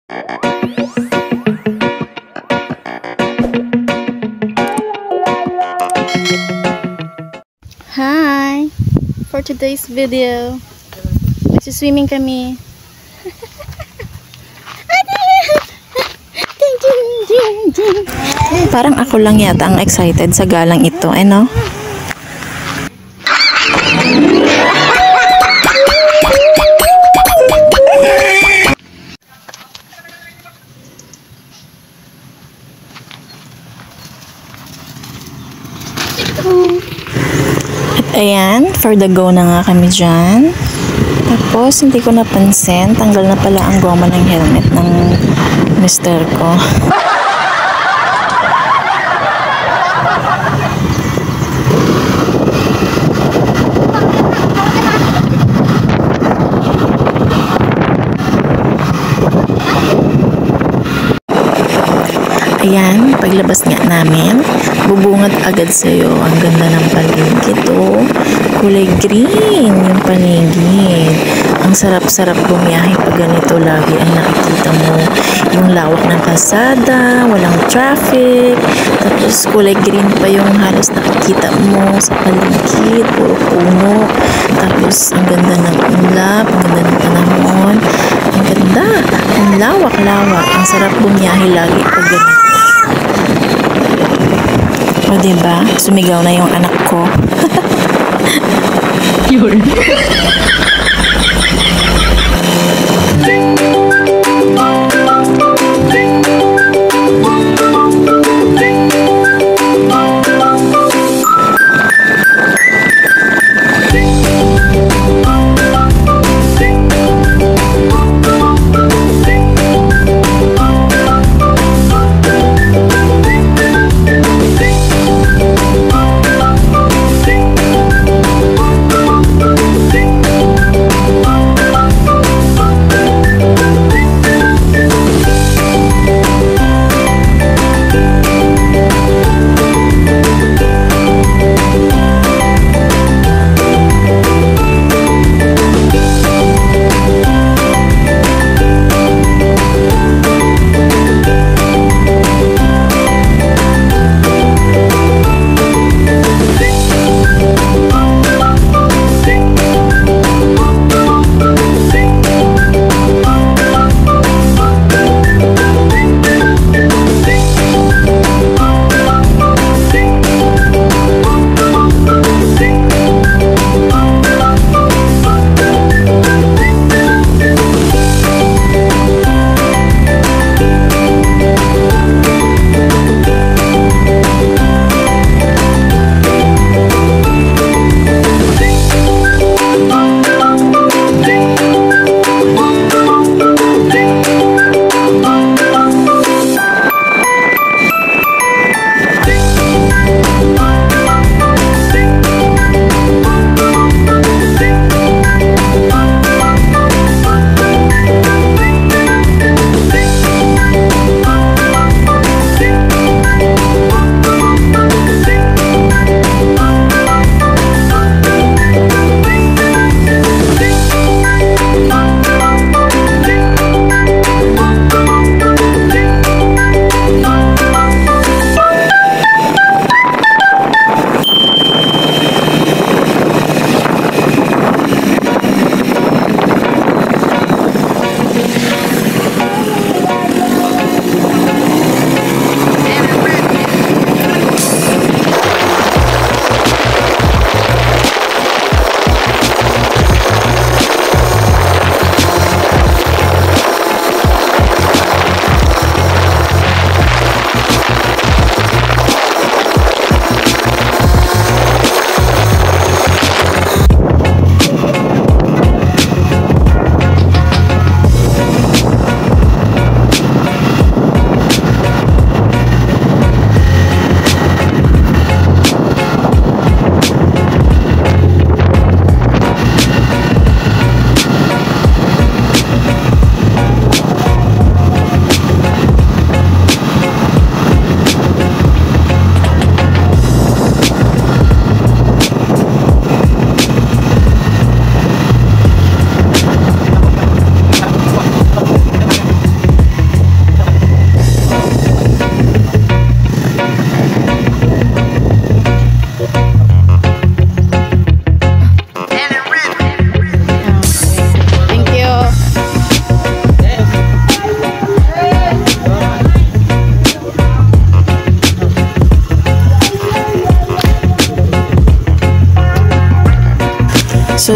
Hi! For today's video, magsiswimming kami. Parang ako lang yata ang excited sa galang ito, no? At ayan, for the go na nga kami dyan. Tapos, hindi ko napansin, tanggal na pala ang goma ng helmet ng mister ko. Ayan, paglabas nga namin, bubungad agad sa'yo. Ang ganda ng paligid, oh. Kulay green yung paligid. Ang sarap-sarap bumiyahe pag ganito lagi ang nakikita mo. Yung lawak ng kalsada, walang traffic, tapos kulay green pa yung halos nakikita mo sa paligid, puro puno. Tapos ang ganda ng ulap, ang ganda ng panahon. Ang ganda, ang lawak-lawak. Ang sarap bumiyahe lagi pag ganito. O diba, sumigaw na yung anak ko. Yun.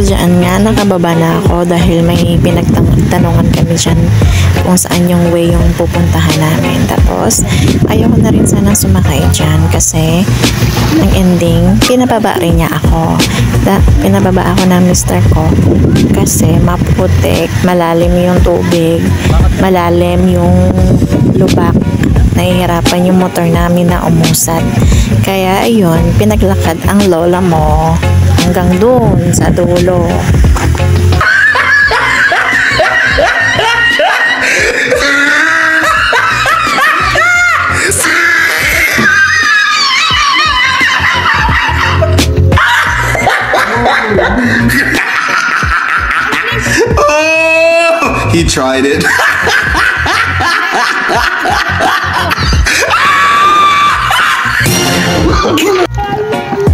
dyan nga, nakababa na ako dahil may pinagtanungan kami dyan kung saan yung way yung pupuntahan namin. Tapos, ayoko na rin sanang sumakay dyan kasi ang ending, pinababa rin niya ako. Pinababa ako ng mister ko kasi maputik, malalim yung tubig, malalim yung lubak. Nahihirapan yung motor namin na umusad. Kaya ayun, pinaglakad ang lola mo hanggang doon sa dulo. Oh, he tried it.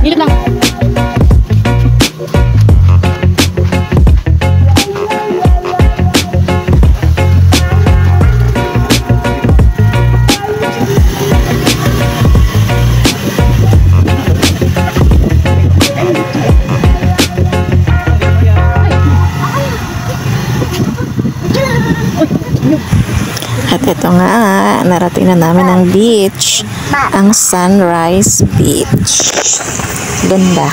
Dito lang. At ito nga, narating na namin ang beach, ang Sunrise Beach. Ganda.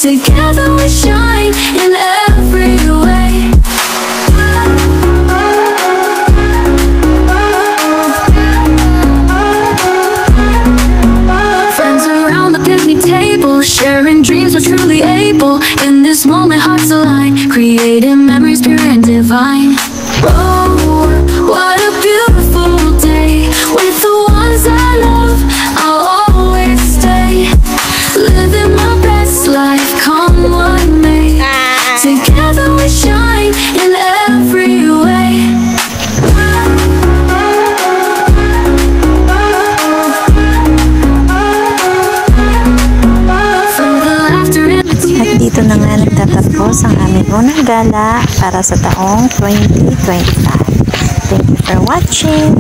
Together we shine in every way. Friends around the picnic table, sharing dreams we're truly able. In this moment hearts align, creating memories pure and divine. Oh, what a beautiful day. With the ones I love, I'll always stay. Living my best life, come what may. Together we shine in every way. At dito na nga nagtatapos ang aming unang gala para sa taong 2025. Thank you for watching!